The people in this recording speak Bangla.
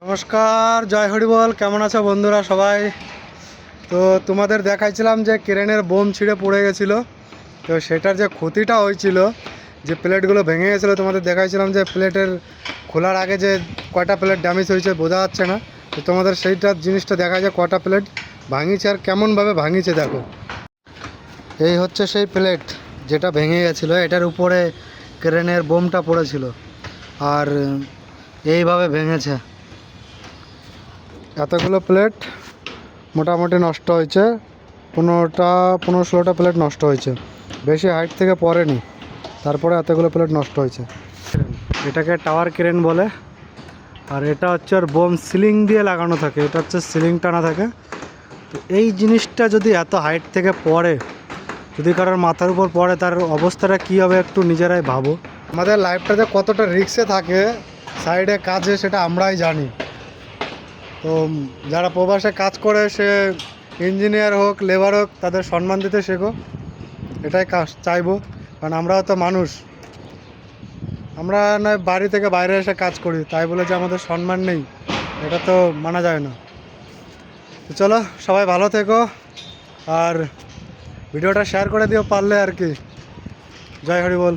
নমস্কার, জয় হরি বল। কেমন আছো বন্ধুরা সবাই? তো তোমাদের দেখাইছিলাম যে ক্রেনের বোম ছিঁড়ে পড়ে গেছিলো। তো সেটার যে ক্ষতিটা হয়েছিল, যে প্লেটগুলো ভেঙে গেছিলো, তোমাদের দেখাইছিলাম যে প্লেটের খোলার আগে যে কয়টা প্লেট ড্যামেজ হয়েছে বোঝা যাচ্ছে না। তো তোমাদের সেইটার জিনিসটা দেখা যায় কয়টা প্লেট ভাঙিয়েছে আর কেমনভাবে ভাঙিয়েছে দেখো। এই হচ্ছে সেই প্লেট যেটা ভেঙে গেছিলো, এটার উপরে ক্রেনের বোমটা পড়েছিল আর এইভাবে ভেঙেছে। এতগুলো প্লেট মোটামুটি নষ্ট হয়েছে, 15-16টা প্লেট নষ্ট হয়েছে, বেশি হাইট থেকে পড়েনি, তারপরে এতগুলো প্লেট নষ্ট হয়েছে। এটাকে টাওয়ার ক্রেন বলে। আর এটা হচ্ছে আর বোম সিলিং দিয়ে লাগানো থাকে, এটা হচ্ছে সিলিং টানা থাকে। তো এই জিনিসটা যদি এত হাইট থেকে পড়ে, যদি কারোর মাথার উপর পড়ে, তার অবস্থাটা কী হবে একটু নিজেরাই ভাবো। আমাদের লাইফটাতে কতটা রিস্কে থাকে সাইডে কাজে, সেটা আমরাই জানি। তো যারা প্রবাসে কাজ করে, সে ইঞ্জিনিয়ার হোক লেবার হোক, তাদের সম্মান দিতে শেখো, এটাই চাইবো। কারণ আমরাও তো মানুষ, আমরা নয় বাড়ি থেকে বাইরে এসে কাজ করি, তাই বলে যে আমাদের সম্মান নেই, এটা তো মানা যায় না। তো চলো, সবাই ভালো থেকো আর ভিডিওটা শেয়ার করে দিও পারলে আর কি। জয় হরি বল।